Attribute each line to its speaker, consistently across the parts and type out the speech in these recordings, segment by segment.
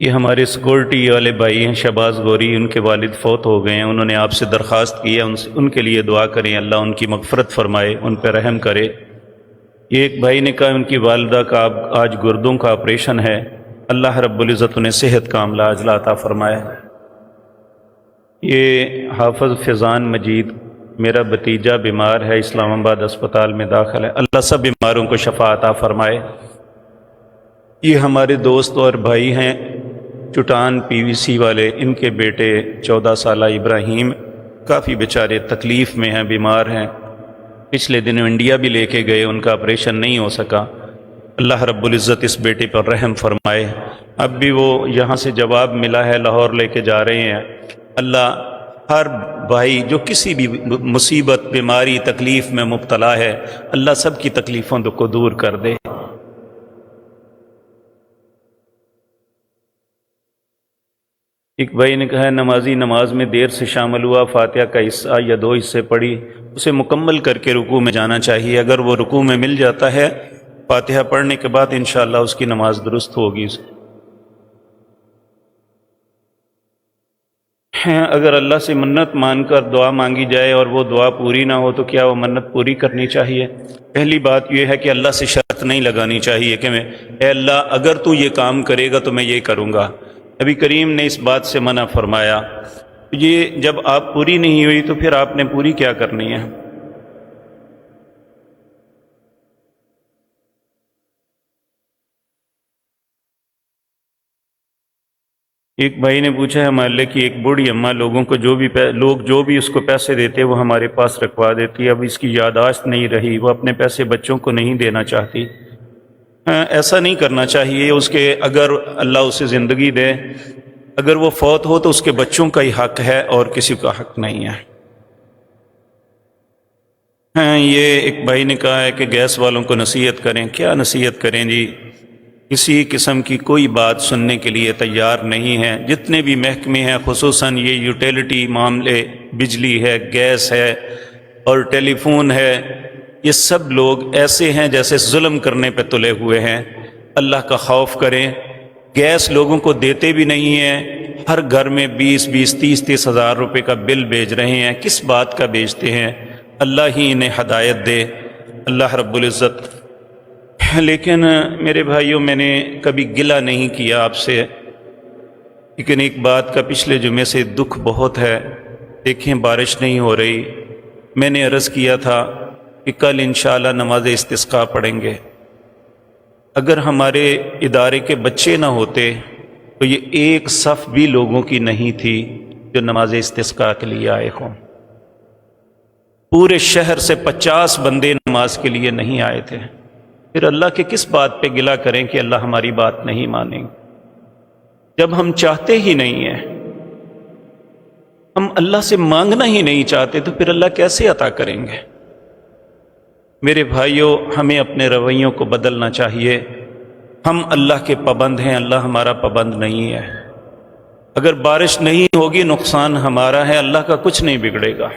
Speaker 1: یہ ہمارے سیکورٹی والے بھائی ہیں شہباز گوری، ان کے والد فوت ہو گئے ہیں، انہوں نے آپ سے درخواست کی ہے ان کے لیے دعا کریں، اللہ ان کی مغفرت فرمائے، ان پہ رحم کرے۔ یہ ایک بھائی نے کہا ان کی والدہ کا آج گردوں کا آپریشن ہے، اللہ رب العزت انہیں صحت کاملہ عاجلہ عطا فرمائے۔ یہ حافظ فیضان مجید، میرا بھتیجا بیمار ہے، اسلام آباد اسپتال میں داخل ہے، اللہ سب بیماروں کو شفا عطا فرمائے۔ یہ ہمارے دوست اور بھائی ہیں چٹان پی وی سی والے، ان کے بیٹے 14 سالہ ابراہیم کافی بیچارے تکلیف میں ہیں، بیمار ہیں، پچھلے دنوں انڈیا بھی لے کے گئے، ان کا آپریشن نہیں ہو سکا، اللہ رب العزت اس بیٹے پر رحم فرمائے۔ اب بھی وہ یہاں سے جواب ملا ہے، لاہور لے کے جا رہے ہیں، اللہ ہر بھائی جو کسی بھی مصیبت بیماری تکلیف میں مبتلا ہے، اللہ سب کی تکلیفوں کو دور کر دے۔ ایک بھائی نے کہا ہے نمازی نماز میں دیر سے شامل ہوا، فاتحہ کا حصہ یا 2 حصے پڑھی، اسے مکمل کر کے رکوع میں جانا چاہیے، اگر وہ رکوع میں مل جاتا ہے فاتحہ پڑھنے کے بعد انشاءاللہ اس کی نماز درست ہوگی۔ اگر اللہ سے منت مان کر دعا مانگی جائے اور وہ دعا پوری نہ ہو تو کیا وہ منت پوری کرنی چاہیے؟ پہلی بات یہ ہے کہ اللہ سے شرط نہیں لگانی چاہیے کہ اے اللہ اگر تو یہ کام کرے گا تو میں یہ کروں گا، نبی کریم نے اس بات سے منع فرمایا۔ یہ جب آپ پوری نہیں ہوئی تو پھر آپ نے پوری کیا کرنی ہے؟ ایک بھائی نے پوچھا ہے محلے کی ایک بوڑھی اماں لوگ جو بھی اس کو پیسے دیتے وہ ہمارے پاس رکھوا دیتی ہے، اب اس کی یادداشت نہیں رہی، وہ اپنے پیسے بچوں کو نہیں دینا چاہتی۔ ایسا نہیں کرنا چاہیے، اس کے اگر اللہ اسے زندگی دے، اگر وہ فوت ہو تو اس کے بچوں کا ہی حق ہے اور کسی کا حق نہیں ہے۔ یہ ایک بھائی نے کہا ہے کہ گیس والوں کو نصیحت کریں، کیا نصیحت کریں جی، کسی قسم کی کوئی بات سننے کے لیے تیار نہیں ہے۔ جتنے بھی محکمے ہیں، خصوصاً یہ یوٹیلیٹی معاملے، بجلی ہے، گیس ہے اور ٹیلی فون ہے، یہ سب لوگ ایسے ہیں جیسے ظلم کرنے پہ تلے ہوئے ہیں۔ اللہ کا خوف کریں، گیس لوگوں کو دیتے بھی نہیں ہیں، ہر گھر میں 20-30 ہزار روپے کا بل بھیج رہے ہیں، کس بات کا بھیجتے ہیں؟ اللہ ہی انہیں ہدایت دے، اللہ رب العزت۔ لیکن میرے بھائیوں، میں نے کبھی گلہ نہیں کیا آپ سے، لیکن ایک بات کا پچھلے جمعے سے دکھ بہت ہے۔ دیکھیں بارش نہیں ہو رہی، میں نے عرض کیا تھا کہ کل انشاءاللہ نماز استسقاء پڑھیں گے، اگر ہمارے ادارے کے بچے نہ ہوتے تو یہ ایک صف بھی لوگوں کی نہیں تھی جو نماز استسقاء کے لیے آئے ہوں۔ پورے شہر سے 50 بندے نماز کے لیے نہیں آئے تھے، پھر اللہ کے کس بات پہ گلہ کریں کہ اللہ ہماری بات نہیں مانیں؟ جب ہم چاہتے ہی نہیں ہیں، ہم اللہ سے مانگنا ہی نہیں چاہتے تو پھر اللہ کیسے عطا کریں گے؟ میرے بھائیوں، ہمیں اپنے رویوں کو بدلنا چاہیے۔ ہم اللہ کے پابند ہیں، اللہ ہمارا پابند نہیں ہے۔ اگر بارش نہیں ہوگی نقصان ہمارا ہے، اللہ کا کچھ نہیں بگڑے گا۔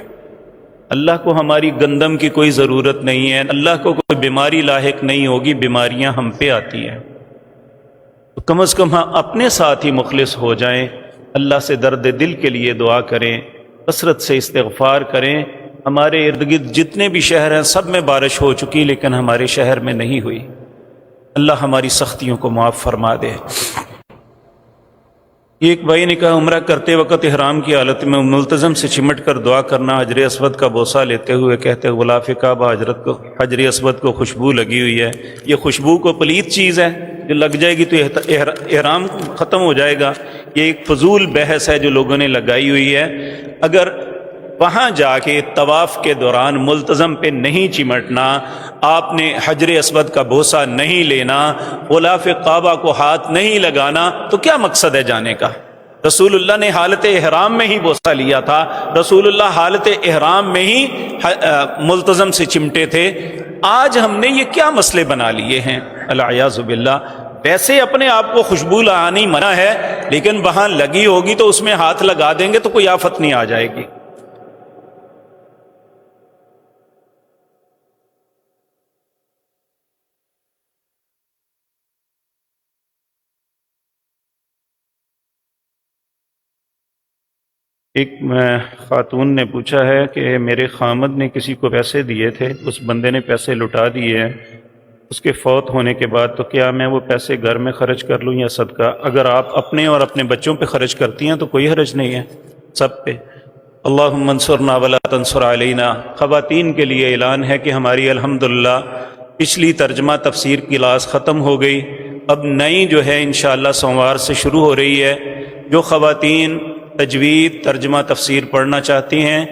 Speaker 1: اللہ کو ہماری گندم کی کوئی ضرورت نہیں ہے، اللہ کو کوئی بیماری لاحق نہیں ہوگی، بیماریاں ہم پہ آتی ہیں۔ تو کم از کم ہم اپنے ساتھ ہی مخلص ہو جائیں، اللہ سے درد دل کے لیے دعا کریں، کثرت سے استغفار کریں۔ ہمارے ارد گرد جتنے بھی شہر ہیں سب میں بارش ہو چکی، لیکن ہمارے شہر میں نہیں ہوئی۔ اللہ ہماری سختیوں کو معاف فرما دے۔ ایک بھائی نے کہا عمرہ کرتے وقت احرام کی حالت میں ملتزم سے چمٹ کر دعا کرنا، حجر اسود کا بوسہ لیتے ہوئے کہتے ہیں غلاف کعبہ حجر اسود کو خوشبو لگی ہوئی ہے، یہ خوشبو کو پلید چیز ہے جو لگ جائے گی تو احرام ختم ہو جائے گا؟ یہ ایک فضول بحث ہے جو لوگوں نے لگائی ہوئی ہے۔ اگر وہاں جا کے طواف کے دوران ملتزم پہ نہیں چمٹنا، آپ نے حجر اسود کا بوسہ نہیں لینا، غلاف کعبہ کو ہاتھ نہیں لگانا، تو کیا مقصد ہے جانے کا؟ رسول اللہ نے حالت احرام میں ہی بوسہ لیا تھا، رسول اللہ حالت احرام میں ہی ملتزم سے چمٹے تھے۔ آج ہم نے یہ کیا مسئلے بنا لیے ہیں؟ العیاذ باللہ۔ ویسے اپنے آپ کو خوشبو لگانی منع ہے، لیکن وہاں لگی ہوگی تو اس میں ہاتھ لگا دیں گے تو کوئی آفت نہیں آ جائے گی۔ ایک خاتون نے پوچھا ہے کہ میرے خامد نے کسی کو پیسے دیے تھے، اس بندے نے پیسے لٹا دیے ہیں، اس کے فوت ہونے کے بعد تو کیا میں وہ پیسے گھر میں خرچ کر لوں یا صدقہ؟ اگر آپ اپنے اور اپنے بچوں پہ خرچ کرتی ہیں تو کوئی حرج نہیں ہے، سب پہ۔ اللہم انصرنا ولا تنصر علینا۔ خواتین کے لیے اعلان ہے کہ ہماری الحمدللہ پچھلی ترجمہ تفسیر کی کلاس ختم ہو گئی، اب نئی جو ہے انشاءاللہ سوموار سے شروع ہو رہی ہے۔ جو خواتین تجوید ترجمہ تفسیر پڑھنا چاہتی ہیں،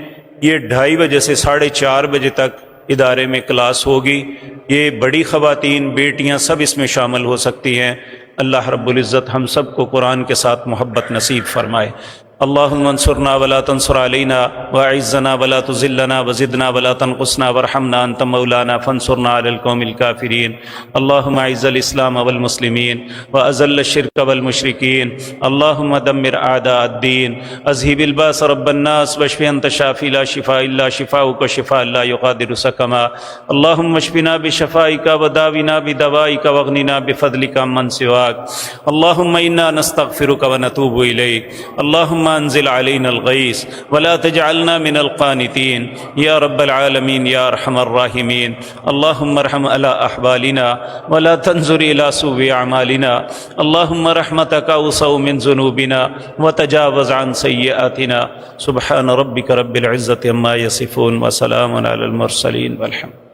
Speaker 1: یہ 2:30 بجے سے 4:30 بجے تک ادارے میں کلاس ہوگی۔ یہ بڑی خواتین، بیٹیاں سب اس میں شامل ہو سکتی ہیں۔ اللہ رب العزت ہم سب کو قرآن کے ساتھ محبت نصیب فرمائے۔ اللہم انصرنا ولا تنصر علینا واعزنا ولا تذلنا وزدنا ولا تنقصنا وارحمنا انت مولانا فانصرنا علی القوم الکافرین۔ اللہم اعز الاسلام والمسلمین واذل الشرک والمشرکین۔ اللہم دمر اعداء الدین، اذہب الباس رب الناس واشف انت شافی لا شفاء الا شفاؤک شفاء لا یغادر سقما۔ اللہم اشفنا بشفائک وداونا بدوائک واغننا بفضلک عمن سواک۔ اللہم انا نستغفرک ونتوب الیک۔ اللہم انزل علینا الغیث ولا تجعلنا من القانتین یا رب العالمین یا ارحم الراحمین۔ اللہم ارحم علی احوالنا ولا تنظر الى سوء اعمالنا۔ اللہم رحمتک اوسع من ذنوبنا وتجاوز عن سیئاتنا۔ سبحان ربک رب العزة عما یصفون وسلام علی المرسلین والحمد